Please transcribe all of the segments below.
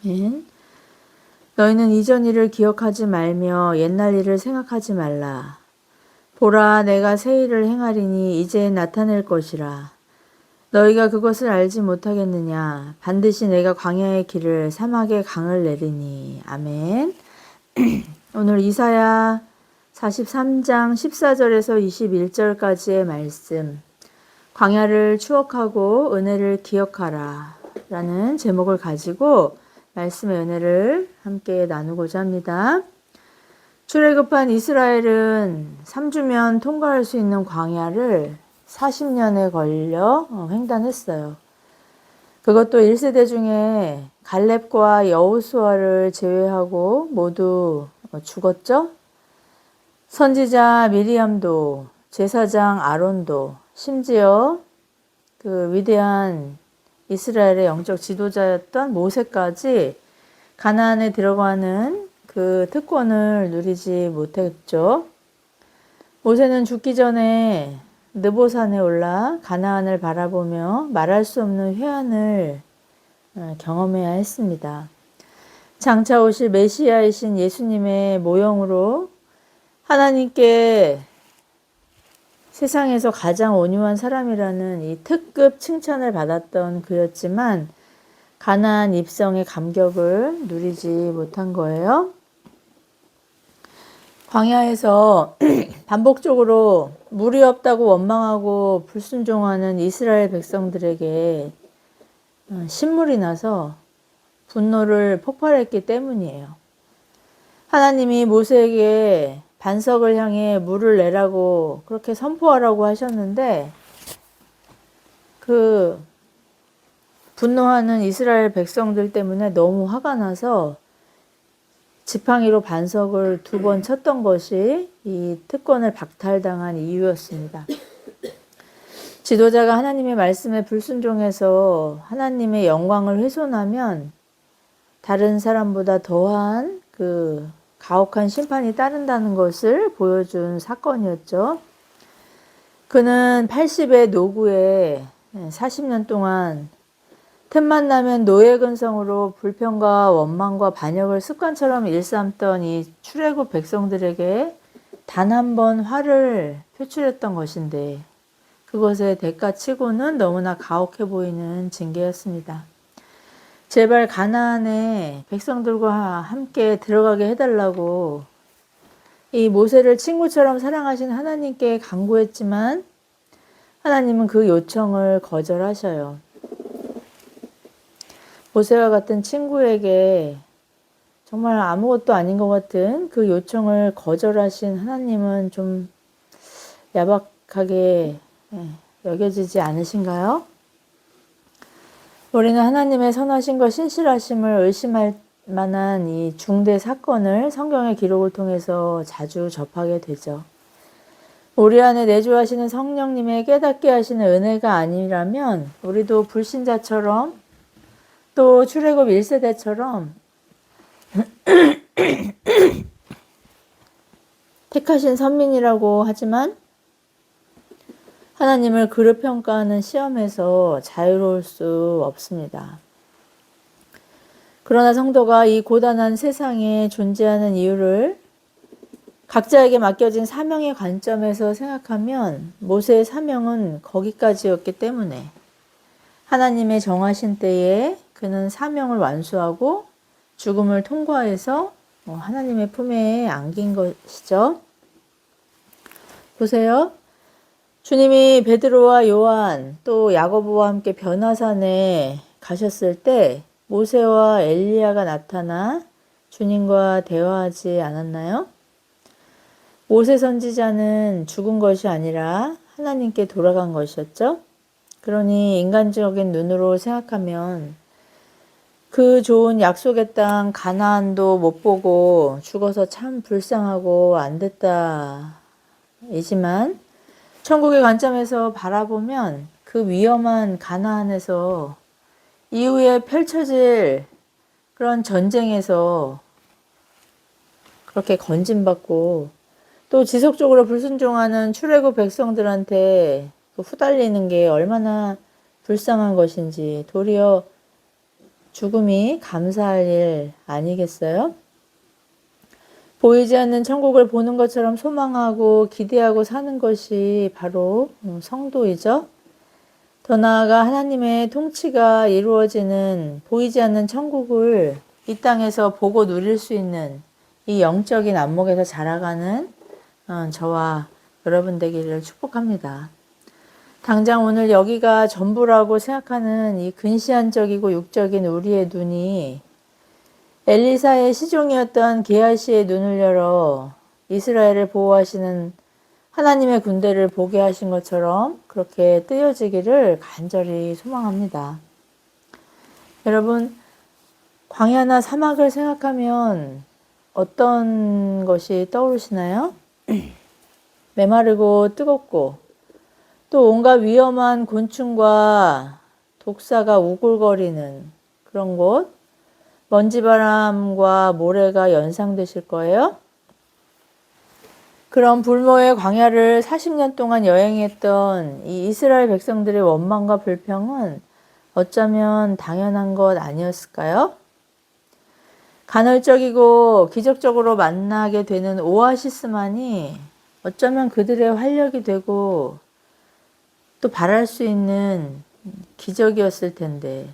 아멘. 너희는 이전 일을 기억하지 말며 옛날 일을 생각하지 말라. 보라, 내가 새 일을 행하리니 이제 나타낼 것이라. 너희가 그것을 알지 못하겠느냐? 반드시 내가 광야의 길을 사막의 강을 내리니. 아멘. 오늘 이사야 43장 14절에서 21절까지의 말씀, 광야를 추억하고 은혜를 기억하라 라는 제목을 가지고 말씀의 은혜를 함께 나누고자 합니다. 출애굽한 이스라엘은 3주면 통과할 수 있는 광야를 40년에 걸려 횡단했어요. 그것도 1세대 중에 갈렙과 여호수아를 제외하고 모두 죽었죠. 선지자 미리암도, 제사장 아론도, 심지어 그 위대한 이스라엘의 영적 지도자였던 모세까지 가나안에 들어가는 그 특권을 누리지 못했죠. 모세는 죽기 전에 느보산에 올라 가나안을 바라보며 말할 수 없는 회한을 경험해야 했습니다. 장차 오실 메시아이신 예수님의 모형으로 하나님께 세상에서 가장 온유한 사람이라는 이 특급 칭찬을 받았던 그였지만 가나안 입성의 감격을 누리지 못한 거예요. 광야에서 반복적으로 물이 없다고 원망하고 불순종하는 이스라엘 백성들에게 신물이 나서 분노를 폭발했기 때문이에요. 하나님이 모세에게 반석을 향해 물을 내라고 그렇게 선포하라고 하셨는데 그 분노하는 이스라엘 백성들 때문에 너무 화가 나서 지팡이로 반석을 2번 쳤던 것이 이 특권을 박탈당한 이유였습니다. 지도자가 하나님의 말씀에 불순종해서 하나님의 영광을 훼손하면 다른 사람보다 더한 그 가혹한 심판이 따른다는 것을 보여준 사건이었죠. 그는 80의 노구에 40년 동안 틈만 나면 노예 근성으로 불평과 원망과 반역을 습관처럼 일삼던 이 출애굽 백성들에게 단 한 번 화를 표출했던 것인데 그것의 대가치고는 너무나 가혹해 보이는 징계였습니다. 제발 가나안에 백성들과 함께 들어가게 해달라고 이 모세를 친구처럼 사랑하신 하나님께 간구했지만 하나님은 그 요청을 거절하셔요. 모세와 같은 친구에게 정말 아무것도 아닌 것 같은 그 요청을 거절하신 하나님은 좀 야박하게 여겨지지 않으신가요? 우리는 하나님의 선하심과 신실하심을 의심할 만한 이 중대 사건을 성경의 기록을 통해서 자주 접하게 되죠. 우리 안에 내주하시는 성령님의 깨닫게 하시는 은혜가 아니라면 우리도 불신자처럼 또 출애굽 1세대처럼 택하신 선민이라고 하지만 하나님을 그릇 평가하는 시험에서 자유로울 수 없습니다. 그러나 성도가 이 고단한 세상에 존재하는 이유를 각자에게 맡겨진 사명의 관점에서 생각하면 모세의 사명은 거기까지였기 때문에 하나님의 정하신 때에 그는 사명을 완수하고 죽음을 통과해서 하나님의 품에 안긴 것이죠. 보세요. 주님이 베드로와 요한 또 야고보와 함께 변화산에 가셨을 때 모세와 엘리야가 나타나 주님과 대화하지 않았나요? 모세 선지자는 죽은 것이 아니라 하나님께 돌아간 것이었죠. 그러니 인간적인 눈으로 생각하면 그 좋은 약속의 땅 가나안도 못 보고 죽어서 참 불쌍하고 안 됐다 이지만 천국의 관점에서 바라보면 그 위험한 가나안에서 이후에 펼쳐질 그런 전쟁에서 그렇게 건진받고 또 지속적으로 불순종하는 출애굽 백성들한테 후달리는 게 얼마나 불쌍한 것인지 도리어 죽음이 감사할 일 아니겠어요? 보이지 않는 천국을 보는 것처럼 소망하고 기대하고 사는 것이 바로 성도이죠. 더 나아가 하나님의 통치가 이루어지는 보이지 않는 천국을 이 땅에서 보고 누릴 수 있는 이 영적인 안목에서 자라가는 저와 여러분 되기를 축복합니다. 당장 오늘 여기가 전부라고 생각하는 이 근시안적이고 육적인 우리의 눈이 엘리사의 시종이었던 게하시의 눈을 열어 이스라엘을 보호하시는 하나님의 군대를 보게 하신 것처럼 그렇게 뜨여지기를 간절히 소망합니다. 여러분, 광야나 사막을 생각하면 어떤 것이 떠오르시나요? 메마르고 뜨겁고 또 온갖 위험한 곤충과 독사가 우글거리는 그런 곳, 먼지바람과 모래가 연상되실 거예요. 그런 불모의 광야를 40년 동안 여행했던 이 이스라엘 백성들의 원망과 불평은 어쩌면 당연한 것 아니었을까요? 간헐적이고 기적적으로 만나게 되는 오아시스만이 어쩌면 그들의 활력이 되고 또 바랄 수 있는 기적이었을 텐데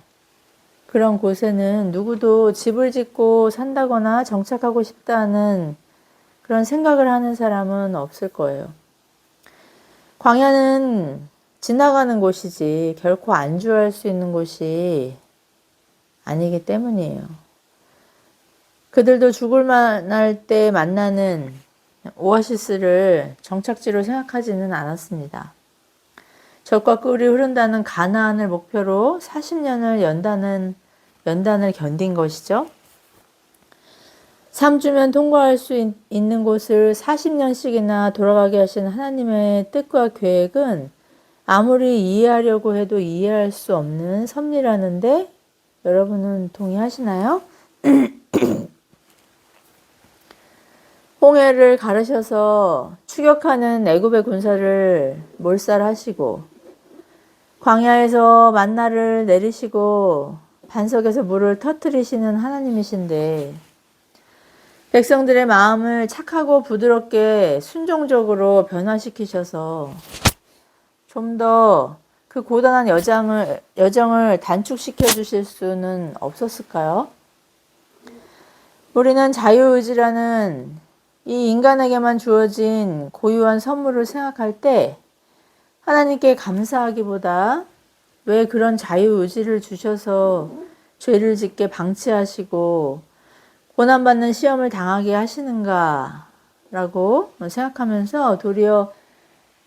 그런 곳에는 누구도 집을 짓고 산다거나 정착하고 싶다는 그런 생각을 하는 사람은 없을 거예요. 광야는 지나가는 곳이지 결코 안주할 수 있는 곳이 아니기 때문이에요. 그들도 죽을 만할 때 만나는 오아시스를 정착지로 생각하지는 않았습니다. 젖과 꿀이 흐른다는 가나안을 목표로 40년을 연단을 견딘 것이죠. 3주면 통과할 수 있는 곳을 40년씩이나 돌아가게 하신 하나님의 뜻과 계획은 아무리 이해하려고 해도 이해할 수 없는 섭리라는데 여러분은 동의하시나요? 홍해를 가르셔서 추격하는 애굽의 군사를 몰살하시고 광야에서 만나를 내리시고 반석에서 물을 터뜨리시는 하나님이신데 백성들의 마음을 착하고 부드럽게 순종적으로 변화시키셔서 좀 더 그 고단한 여정을 단축시켜 주실 수는 없었을까요? 우리는 자유의지라는 이 인간에게만 주어진 고유한 선물을 생각할 때 하나님께 감사하기보다 왜 그런 자유의지를 주셔서 죄를 짓게 방치하시고 고난받는 시험을 당하게 하시는가 라고 생각하면서 도리어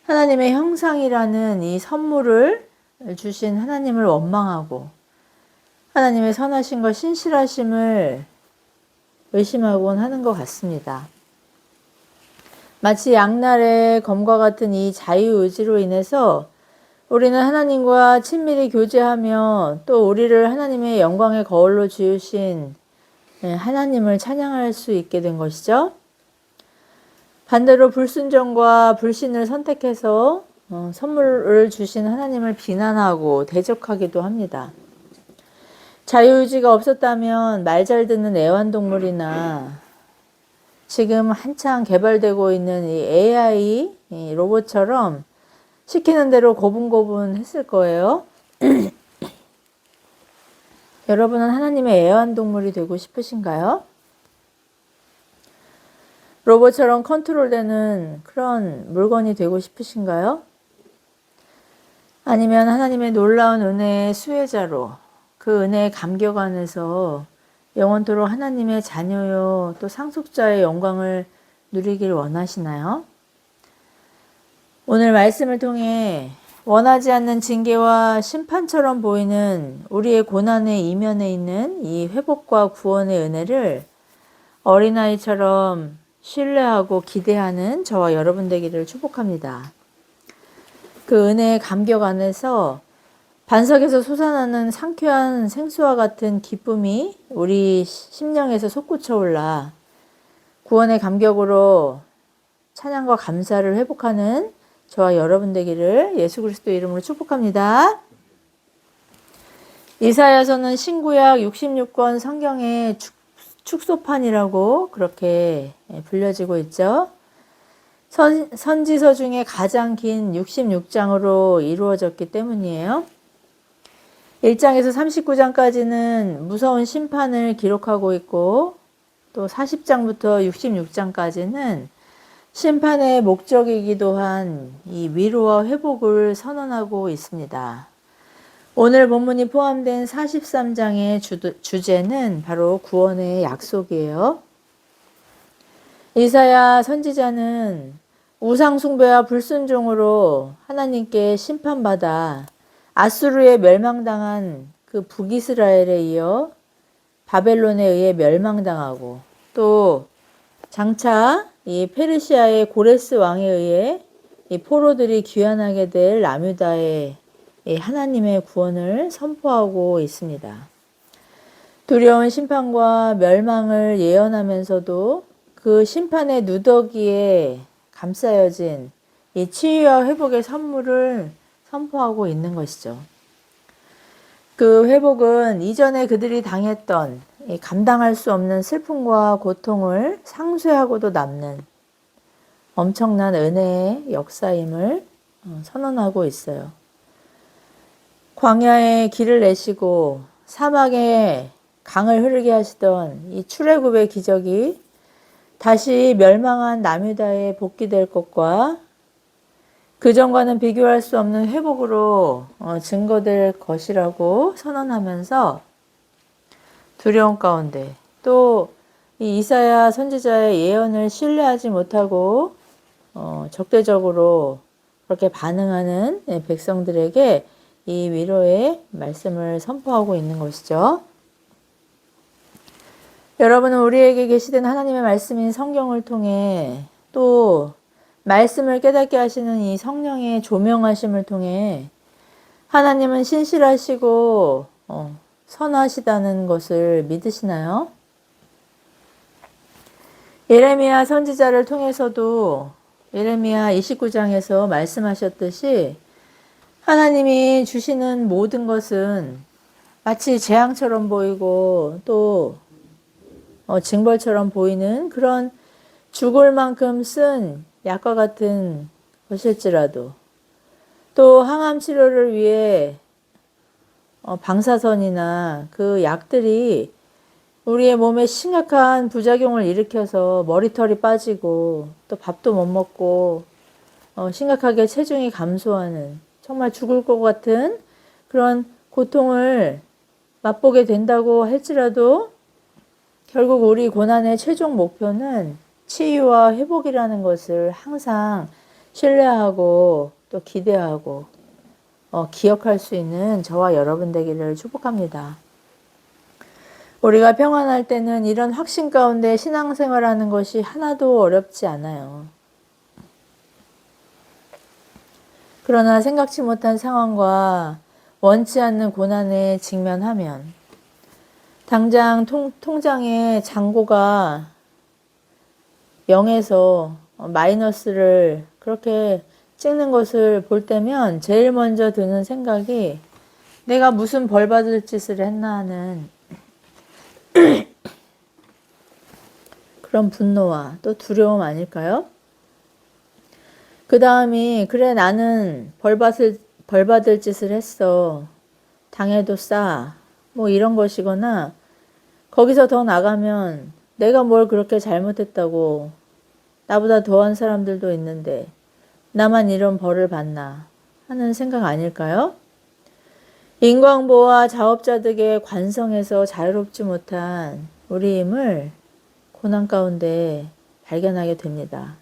하나님의 형상이라는 이 선물을 주신 하나님을 원망하고 하나님의 선하심과 신실하심을 의심하곤 하는 것 같습니다. 마치 양날의 검과 같은 이 자유의지로 인해서 우리는 하나님과 친밀히 교제하며 또 우리를 하나님의 영광의 거울로 지으신 하나님을 찬양할 수 있게 된 것이죠. 반대로 불순종과 불신을 선택해서 선물을 주신 하나님을 비난하고 대적하기도 합니다. 자유의지가 없었다면 말 잘 듣는 애완동물이나 지금 한창 개발되고 있는 이 AI 로봇처럼 시키는 대로 고분고분 했을 거예요. 여러분은 하나님의 애완동물이 되고 싶으신가요? 로봇처럼 컨트롤되는 그런 물건이 되고 싶으신가요? 아니면 하나님의 놀라운 은혜의 수혜자로 그 은혜의 감격 안에서 영원토록 하나님의 자녀요 또 상속자의 영광을 누리길 원하시나요? 오늘 말씀을 통해 원하지 않는 징계와 심판처럼 보이는 우리의 고난의 이면에 있는 이 회복과 구원의 은혜를 어린아이처럼 신뢰하고 기대하는 저와 여러분 되기를 축복합니다. 그 은혜의 감격 안에서 반석에서 솟아나는 상쾌한 생수와 같은 기쁨이 우리 심령에서 솟구쳐 올라 구원의 감격으로 찬양과 감사를 회복하는 저와 여러분 되기를 예수 그리스도 이름으로 축복합니다. 이사야서는 신구약 66권 성경의 축소판이라고 그렇게 불려지고 있죠. 선지서 중에 가장 긴 66장으로 이루어졌기 때문이에요. 1장에서 39장까지는 무서운 심판을 기록하고 있고, 또 40장부터 66장까지는 심판의 목적이기도 한 이 위로와 회복을 선언하고 있습니다. 오늘 본문이 포함된 43장의 주제는 바로 구원의 약속이에요. 이사야 선지자는 우상 숭배와 불순종으로 하나님께 심판받아 아수르에 멸망당한 그 북이스라엘에 이어 바벨론에 의해 멸망당하고, 또 장차 이 페르시아의 고레스 왕에 의해 이 포로들이 귀환하게 될 라뮤다의 하나님의 구원을 선포하고 있습니다. 두려운 심판과 멸망을 예언하면서도 그 심판의 누더기에 감싸여진 이 치유와 회복의 선물을 선포하고 있는 것이죠. 그 회복은 이전에 그들이 당했던 감당할 수 없는 슬픔과 고통을 상쇄하고도 남는 엄청난 은혜의 역사임을 선언하고 있어요. 광야에 길을 내시고 사막에 강을 흐르게 하시던 이 출애굽의 기적이 다시 멸망한 라뮤다에 복귀될 것과 그전과는 비교할 수 없는 회복으로 증거될 것이라고 선언하면서 두려움 가운데, 또 이 이사야 선지자의 예언을 신뢰하지 못하고 적대적으로 그렇게 반응하는 백성들에게 이 위로의 말씀을 선포하고 있는 것이죠. 여러분은 우리에게 계시된 하나님의 말씀인 성경을 통해, 또 말씀을 깨닫게 하시는 이 성령의 조명하심을 통해 하나님은 신실하시고 선하시다는 것을 믿으시나요? 예레미야 선지자를 통해서도 예레미야 29장에서 말씀하셨듯이 하나님이 주시는 모든 것은 마치 재앙처럼 보이고 또 징벌처럼 보이는 그런 죽을 만큼 쓴 약과 같은 것일지라도, 또 항암 치료를 위해 방사선이나 그 약들이 우리의 몸에 심각한 부작용을 일으켜서 머리털이 빠지고 또 밥도 못 먹고 심각하게 체중이 감소하는, 정말 죽을 것 같은 그런 고통을 맛보게 된다고 할지라도 결국 우리 고난의 최종 목표는 치유와 회복이라는 것을 항상 신뢰하고 또 기대하고 기억할 수 있는 저와 여러분 되기를 축복합니다. 우리가 평안할 때는 이런 확신 가운데 신앙생활하는 것이 하나도 어렵지 않아요. 그러나 생각지 못한 상황과 원치 않는 고난에 직면하면 당장 통장에 잔고가 0에서 마이너스를 그렇게 찍는 것을 볼 때면 제일 먼저 드는 생각이 내가 무슨 벌 받을 짓을 했나 하는 그런 분노와 또 두려움 아닐까요? 그 다음이 그래 나는 벌 받을 짓을 했어. 당해도 싸. 뭐 이런 것이거나, 거기서 더 나가면 내가 뭘 그렇게 잘못했다고, 나보다 더한 사람들도 있는데 나만 이런 벌을 받나 하는 생각 아닐까요? 인광보와 자업자득의 관성에서 자유롭지 못한 우리임을 고난 가운데 발견하게 됩니다.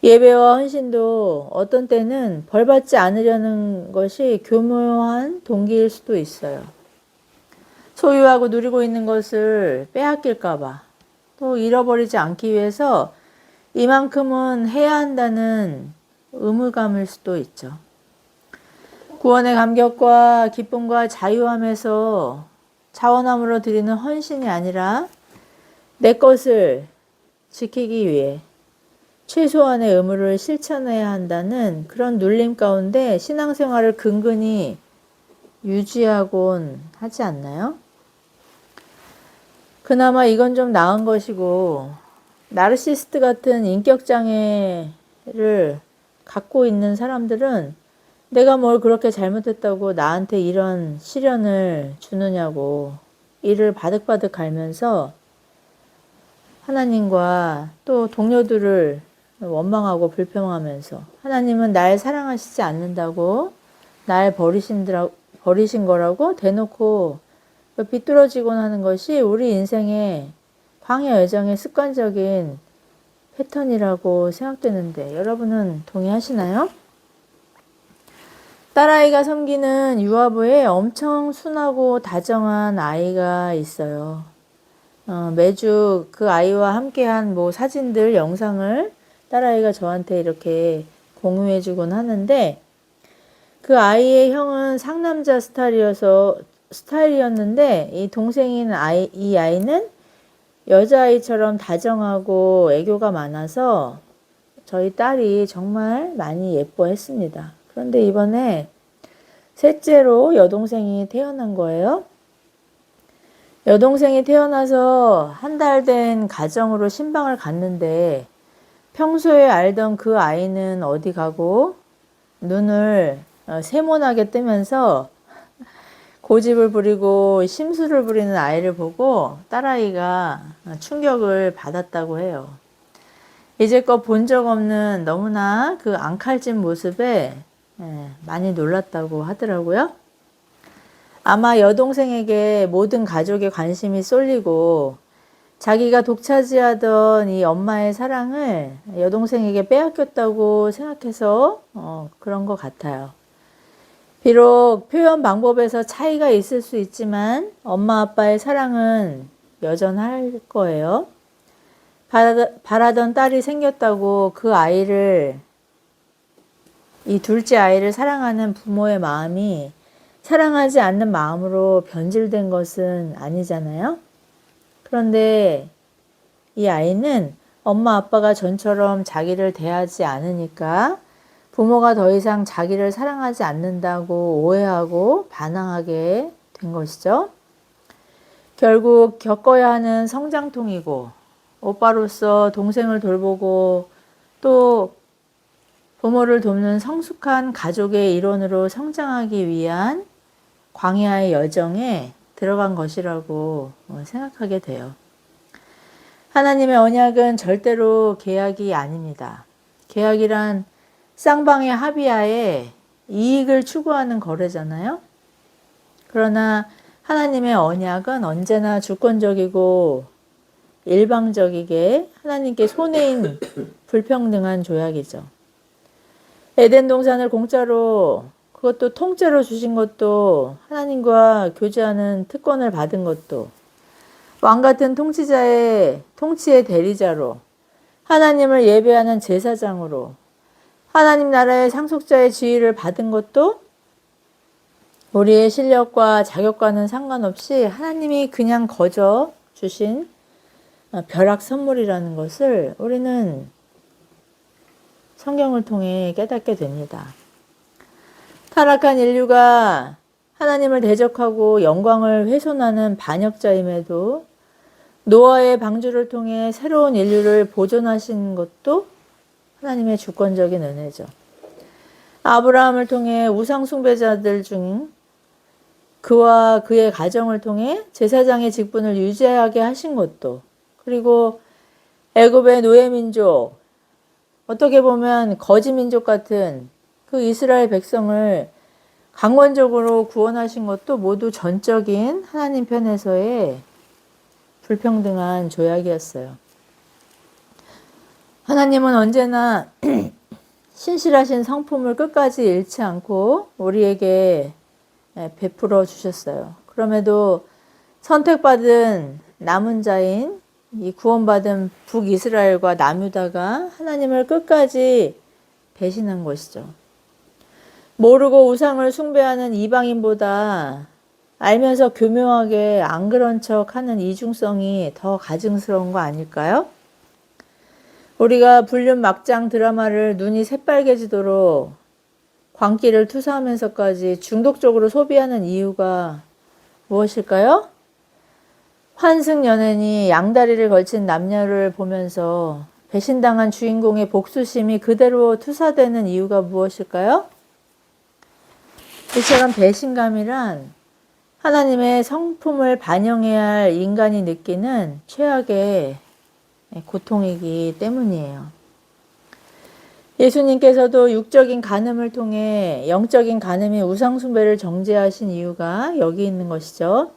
예배와 헌신도 어떤 때는 벌받지 않으려는 것이 교묘한 동기일 수도 있어요. 소유하고 누리고 있는 것을 빼앗길까 봐, 또 잃어버리지 않기 위해서 이만큼은 해야 한다는 의무감일 수도 있죠. 구원의 감격과 기쁨과 자유함에서 자원함으로 드리는 헌신이 아니라 내 것을 지키기 위해 최소한의 의무를 실천해야 한다는 그런 눌림 가운데 신앙생활을 근근히 유지하곤 하지 않나요? 그나마 이건 좀 나은 것이고, 나르시스트 같은 인격장애를 갖고 있는 사람들은 내가 뭘 그렇게 잘못했다고 나한테 이런 시련을 주느냐고 이를 바득바득 갈면서 하나님과 또 동료들을 원망하고 불평하면서 하나님은 날 사랑하시지 않는다고 날 버리신 거라고 대놓고 비뚤어지곤 하는 것이 우리 인생의 광야 여정의 습관적인 패턴이라고 생각되는데 여러분은 동의하시나요? 딸아이가 섬기는 유아부에 엄청 순하고 다정한 아이가 있어요. 매주 그 아이와 함께한 사진들, 영상을 딸아이가 저한테 이렇게 공유해주곤 하는데 그 아이의 형은 상남자 스타일이었는데 이 동생인 이 아이는 여자아이처럼 다정하고 애교가 많아서 저희 딸이 정말 많이 예뻐했습니다. 그런데 이번에 셋째로 여동생이 태어난 거예요. 여동생이 태어나서 한 달 된 가정으로 신방을 갔는데 평소에 알던 그 아이는 어디 가고 눈을 세모나게 뜨면서 고집을 부리고 심술을 부리는 아이를 보고 딸아이가 충격을 받았다고 해요. 이제껏 본 적 없는 너무나 그 앙칼진 모습에 많이 놀랐다고 하더라고요. 아마 여동생에게 모든 가족의 관심이 쏠리고 자기가 독차지하던 이 엄마의 사랑을 여동생에게 빼앗겼다고 생각해서 그런 것 같아요. 비록 표현 방법에서 차이가 있을 수 있지만 엄마 아빠의 사랑은 여전할 거예요. 바라던 딸이 생겼다고 그 아이를, 이 둘째 아이를 사랑하는 부모의 마음이 사랑하지 않는 마음으로 변질된 것은 아니잖아요. 그런데 이 아이는 엄마 아빠가 전처럼 자기를 대하지 않으니까 부모가 더 이상 자기를 사랑하지 않는다고 오해하고 반항하게 된 것이죠. 결국 겪어야 하는 성장통이고 오빠로서 동생을 돌보고 또 부모를 돕는 성숙한 가족의 일원으로 성장하기 위한 광야의 여정에 들어간 것이라고 생각하게 돼요. 하나님의 언약은 절대로 계약이 아닙니다. 계약이란 쌍방의 합의하에 이익을 추구하는 거래잖아요. 그러나 하나님의 언약은 언제나 주권적이고 일방적이게 하나님께 손해인 불평등한 조약이죠. 에덴 동산을 공짜로, 그것도 통째로 주신 것도, 하나님과 교제하는 특권을 받은 것도, 왕같은 통치의 대리자로, 하나님을 예배하는 제사장으로, 하나님 나라의 상속자의 지위를 받은 것도 우리의 실력과 자격과는 상관없이 하나님이 그냥 거저 주신 벼락 선물이라는 것을 우리는 성경을 통해 깨닫게 됩니다. 타락한 인류가 하나님을 대적하고 영광을 훼손하는 반역자임에도 노아의 방주를 통해 새로운 인류를 보존하신 것도 하나님의 주권적인 은혜죠. 아브라함을 통해 우상 숭배자들 중 그와 그의 가정을 통해 제사장의 직분을 유지하게 하신 것도, 그리고 애굽의 노예민족, 어떻게 보면 거지 민족 같은 그 이스라엘 백성을 강권적으로 구원하신 것도 모두 전적인 하나님 편에서의 불평등한 조약이었어요. 하나님은 언제나 신실하신 성품을 끝까지 잃지 않고 우리에게 베풀어 주셨어요. 그럼에도 선택받은 남은 자인 이 구원받은 북이스라엘과 남유다가 하나님을 끝까지 배신한 것이죠. 모르고 우상을 숭배하는 이방인보다 알면서 교묘하게 안 그런 척하는 이중성이 더 가증스러운 거 아닐까요? 우리가 불륜 막장 드라마를 눈이 새빨개지도록 광기를 투사하면서까지 중독적으로 소비하는 이유가 무엇일까요? 환승연애니 양다리를 걸친 남녀를 보면서 배신당한 주인공의 복수심이 그대로 투사되는 이유가 무엇일까요? 이처럼 배신감이란 하나님의 성품을 반영해야 할 인간이 느끼는 최악의 고통이기 때문이에요. 예수님께서도 육적인 간음을 통해 영적인 간음이 우상숭배를 정죄하신 이유가 여기 있는 것이죠.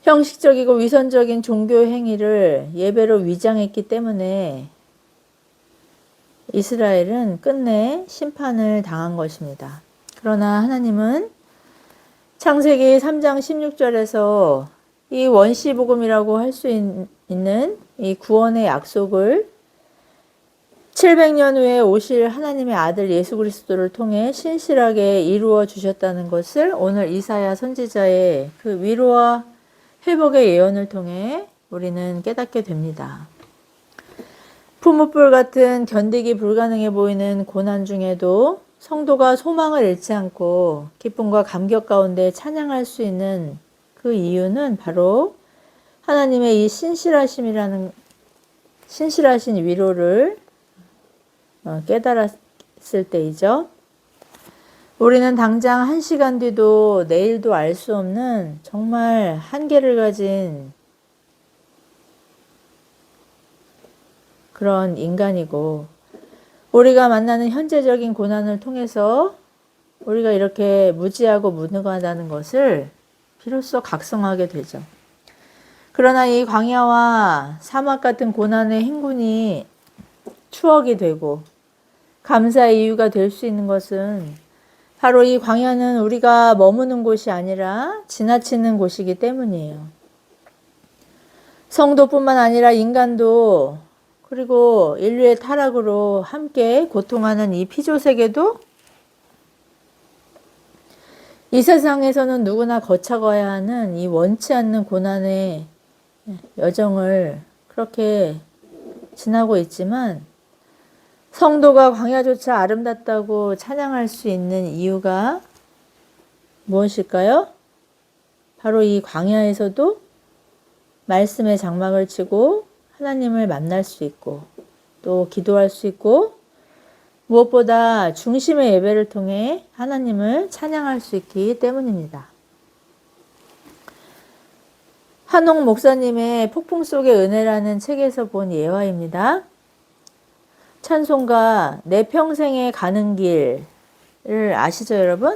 형식적이고 위선적인 종교 행위를 예배로 위장했기 때문에 이스라엘은 끝내 심판을 당한 것입니다. 그러나 하나님은 창세기 3장 16절에서 이 원시복음이라고 할 수 있는 이 구원의 약속을 700년 후에 오실 하나님의 아들 예수 그리스도를 통해 신실하게 이루어 주셨다는 것을 오늘 이사야 선지자의 그 위로와 회복의 예언을 통해 우리는 깨닫게 됩니다. 풀무불 같은 견디기 불가능해 보이는 고난 중에도 성도가 소망을 잃지 않고 기쁨과 감격 가운데 찬양할 수 있는 그 이유는 바로 하나님의 이 신실하신 위로를 깨달았을 때이죠. 우리는 당장 1시간 뒤도 내일도 알 수 없는 정말 한계를 가진 그런 인간이고, 우리가 만나는 현재적인 고난을 통해서 우리가 이렇게 무지하고 무능하다는 것을 비로소 각성하게 되죠. 그러나 이 광야와 사막 같은 고난의 행군이 추억이 되고 감사의 이유가 될 수 있는 것은 바로 이 광야는 우리가 머무는 곳이 아니라 지나치는 곳이기 때문이에요. 성도뿐만 아니라 인간도, 그리고 인류의 타락으로 함께 고통하는 이 피조세계도 이 세상에서는 누구나 거쳐가야 하는 이 원치 않는 고난의 여정을 그렇게 지나고 있지만, 성도가 광야조차 아름답다고 찬양할 수 있는 이유가 무엇일까요? 바로 이 광야에서도 말씀의 장막을 치고 하나님을 만날 수 있고 또 기도할 수 있고, 무엇보다 중심의 예배를 통해 하나님을 찬양할 수 있기 때문입니다. 한옥 목사님의 폭풍 속의 은혜라는 책에서 본 예화입니다. 찬송가 내 평생에 가는 길을 아시죠, 여러분?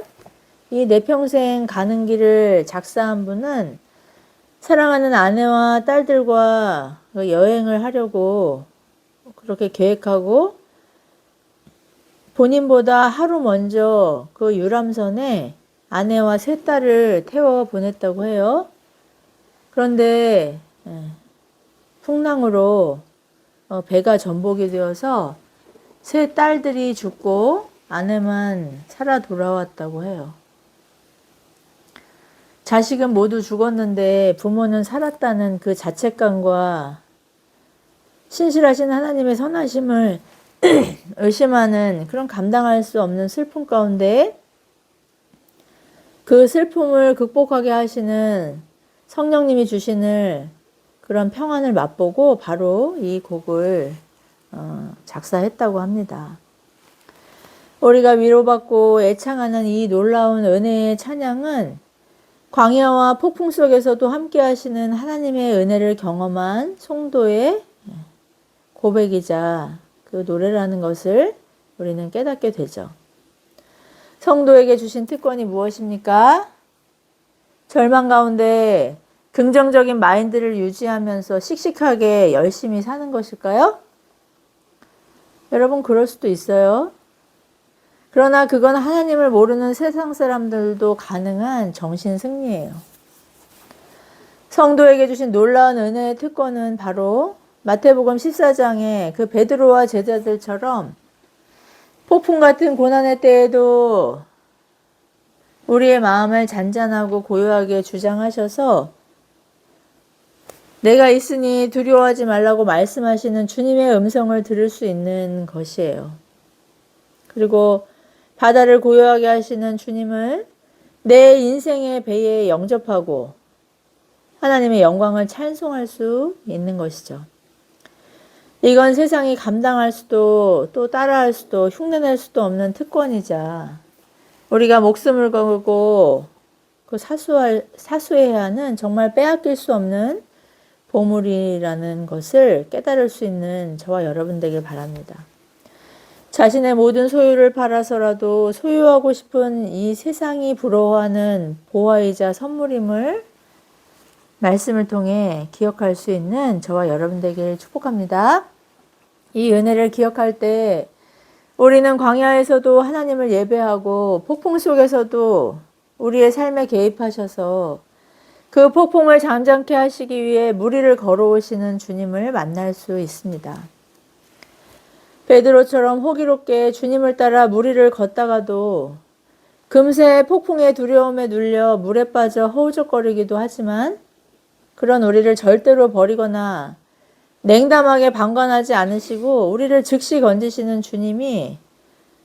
이 내 평생 가는 길을 작사한 분은 사랑하는 아내와 딸들과 여행을 하려고 그렇게 계획하고 본인보다 하루 먼저 그 유람선에 아내와 세 딸을 태워 보냈다고 해요. 그런데 풍랑으로 배가 전복이 되어서 세 딸들이 죽고 아내만 살아 돌아왔다고 해요. 자식은 모두 죽었는데 부모는 살았다는 그 자책감과 신실하신 하나님의 선하심을 의심하는 그런 감당할 수 없는 슬픔 가운데 그 슬픔을 극복하게 하시는 성령님이 주시는 그런 평안을 맛보고 바로 이 곡을 작사했다고 합니다. 우리가 위로받고 애창하는 이 놀라운 은혜의 찬양은 광야와 폭풍 속에서도 함께 하시는 하나님의 은혜를 경험한 성도의 고백이자 그 노래라는 것을 우리는 깨닫게 되죠. 성도에게 주신 특권이 무엇입니까? 절망 가운데 긍정적인 마인드를 유지하면서 씩씩하게 열심히 사는 것일까요? 여러분, 그럴 수도 있어요. 그러나 그건 하나님을 모르는 세상 사람들도 가능한 정신 승리예요. 성도에게 주신 놀라운 은혜의 특권은 바로 마태복음 14장에 그 베드로와 제자들처럼 폭풍 같은 고난의 때에도 우리의 마음을 잔잔하고 고요하게 주장하셔서 내가 있으니 두려워하지 말라고 말씀하시는 주님의 음성을 들을 수 있는 것이에요. 그리고 바다를 고요하게 하시는 주님을 내 인생의 배에 영접하고 하나님의 영광을 찬송할 수 있는 것이죠. 이건 세상이 감당할 수도 또 따라할 수도 흉내낼 수도 없는 특권이자 우리가 목숨을 걸고 그 사수해야 하는 정말 빼앗길 수 없는 보물이라는 것을 깨달을 수 있는 저와 여러분 되길 바랍니다. 자신의 모든 소유를 팔아서라도 소유하고 싶은 이 세상이 부러워하는 보화이자 선물임을 말씀을 통해 기억할 수 있는 저와 여러분 되길 축복합니다. 이 은혜를 기억할 때 우리는 광야에서도 하나님을 예배하고 폭풍 속에서도 우리의 삶에 개입하셔서 그 폭풍을 잠잠케 하시기 위해 무리를 걸어오시는 주님을 만날 수 있습니다. 베드로처럼 호기롭게 주님을 따라 무리를 걷다가도 금세 폭풍의 두려움에 눌려 물에 빠져 허우적거리기도 하지만 그런 우리를 절대로 버리거나 냉담하게 방관하지 않으시고 우리를 즉시 건지시는 주님이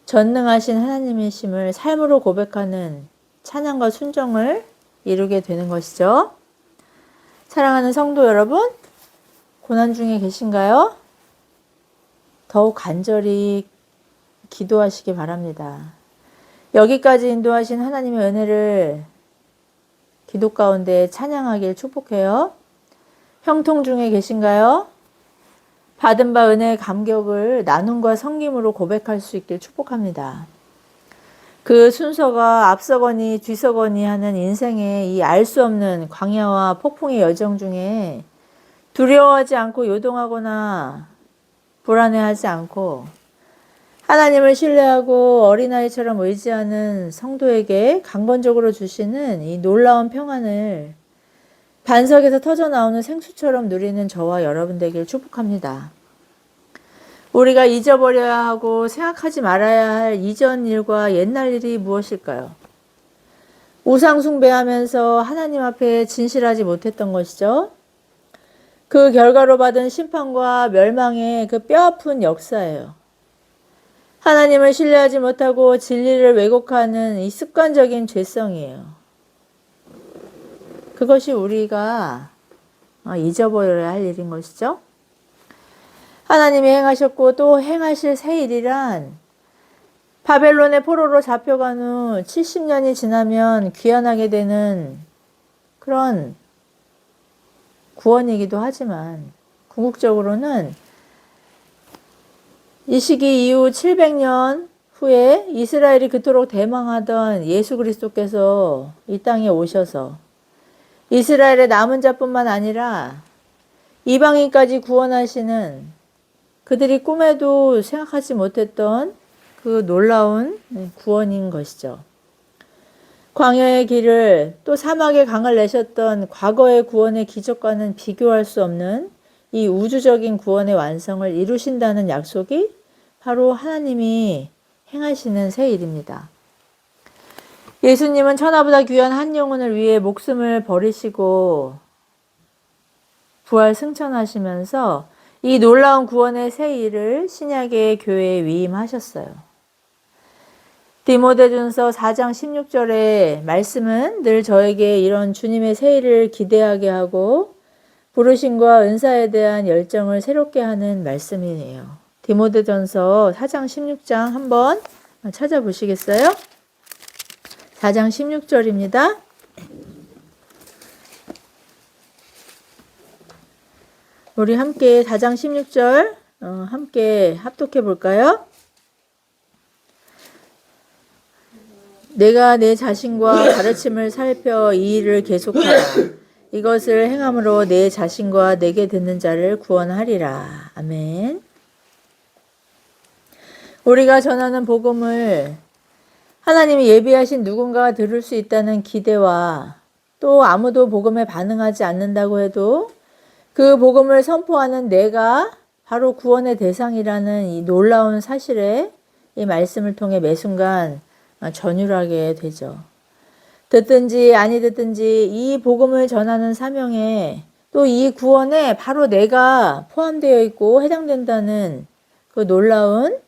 전능하신 하나님이심을 삶으로 고백하는 찬양과 순종을 이루게 되는 것이죠. 사랑하는 성도 여러분, 고난 중에 계신가요? 더욱 간절히 기도하시기 바랍니다. 여기까지 인도하신 하나님의 은혜를 기도 가운데 찬양하길 축복해요. 형통 중에 계신가요? 받은 바 은혜의 감격을 나눔과 섬김으로 고백할 수 있길 축복합니다. 그 순서가 앞서거니 뒤서거니 하는 인생의 이 알 수 없는 광야와 폭풍의 여정 중에 두려워하지 않고 요동하거나 불안해하지 않고 하나님을 신뢰하고 어린아이처럼 의지하는 성도에게 강건적으로 주시는 이 놀라운 평안을 반석에서 터져나오는 생수처럼 누리는 저와 여러분 되길 축복합니다. 우리가 잊어버려야 하고 생각하지 말아야 할 이전 일과 옛날 일이 무엇일까요? 우상 숭배하면서 하나님 앞에 진실하지 못했던 것이죠. 그 결과로 받은 심판과 멸망의 그 뼈아픈 역사예요. 하나님을 신뢰하지 못하고 진리를 왜곡하는 이 습관적인 죄성이에요. 그것이 우리가 잊어버려야 할 일인 것이죠. 하나님이 행하셨고 또 행하실 새 일이란 바벨론의 포로로 잡혀간 후 70년이 지나면 귀환하게 되는 그런 구원이기도 하지만 궁극적으로는 이 시기 이후 700년 후에 이스라엘이 그토록 대망하던 예수 그리스도께서 이 땅에 오셔서 이스라엘의 남은 자뿐만 아니라 이방인까지 구원하시는 그들이 꿈에도 생각하지 못했던 그 놀라운 구원인 것이죠. 광야의 길을 또 사막의 강을 내셨던 과거의 구원의 기적과는 비교할 수 없는 이 우주적인 구원의 완성을 이루신다는 약속이 바로 하나님이 행하시는 새 일입니다. 예수님은 천하보다 귀한 한 영혼을 위해 목숨을 버리시고 부활 승천하시면서 이 놀라운 구원의 새 일을 신약의 교회에 위임하셨어요. 디모데전서 4장 16절의 말씀은 늘 저에게 이런 주님의 새 일을 기대하게 하고 부르심과 은사에 대한 열정을 새롭게 하는 말씀이에요. 디모데전서 4장 16장 한번 찾아보시겠어요? 4장 16절입니다. 우리 함께 4장 16절 함께 합독해 볼까요? 내가 내 자신과 가르침을 살펴 이 일을 계속하라. 이것을 행함으로 내 자신과 내게 듣는 자를 구원하리라. 아멘. 우리가 전하는 복음을 하나님이 예비하신 누군가가 들을 수 있다는 기대와 또 아무도 복음에 반응하지 않는다고 해도 그 복음을 선포하는 내가 바로 구원의 대상이라는 이 놀라운 사실에 이 말씀을 통해 매 순간 전율하게 되죠. 듣든지 아니 듣든지 이 복음을 전하는 사명에 또 이 구원에 바로 내가 포함되어 있고 해당된다는 그 놀라운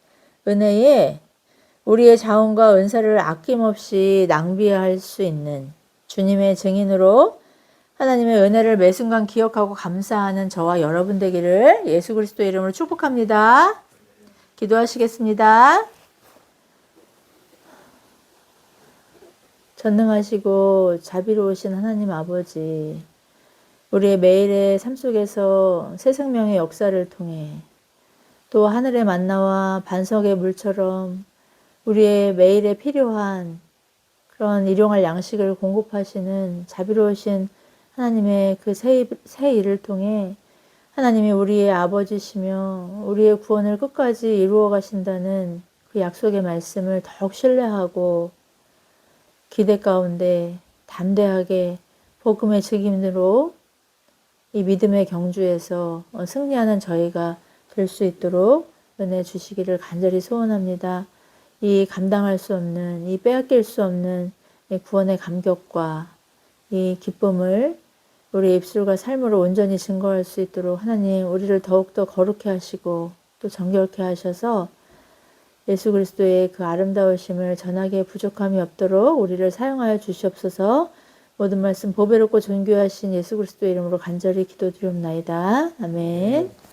은혜에 우리의 자원과 은사를 아낌없이 낭비할 수 있는 주님의 증인으로 하나님의 은혜를 매 순간 기억하고 감사하는 저와 여러분 되기를 예수 그리스도 이름으로 축복합니다. 기도하시겠습니다. 전능하시고 자비로우신 하나님 아버지, 우리의 매일의 삶 속에서 새 생명의 역사를 통해 또 하늘의 만나와 반석의 물처럼 우리의 매일에 필요한 그런 일용할 양식을 공급하시는 자비로우신 하나님의 그 새 일을 통해 하나님이 우리의 아버지시며 우리의 구원을 끝까지 이루어 가신다는 그 약속의 말씀을 더욱 신뢰하고 기대 가운데 담대하게 복음의 증인으로 이 믿음의 경주에서 승리하는 저희가 될 수 있도록 은혜 주시기를 간절히 소원합니다. 이 감당할 수 없는, 이 빼앗길 수 없는 이 구원의 감격과 이 기쁨을 우리 입술과 삶으로 온전히 증거할 수 있도록 하나님 우리를 더욱더 거룩해 하시고 또 정결케 하셔서 예수 그리스도의 그 아름다우심을 전하기에 부족함이 없도록 우리를 사용하여 주시옵소서. 모든 말씀 보배롭고 존귀하신 예수 그리스도의 이름으로 간절히 기도드리옵나이다. 아멘.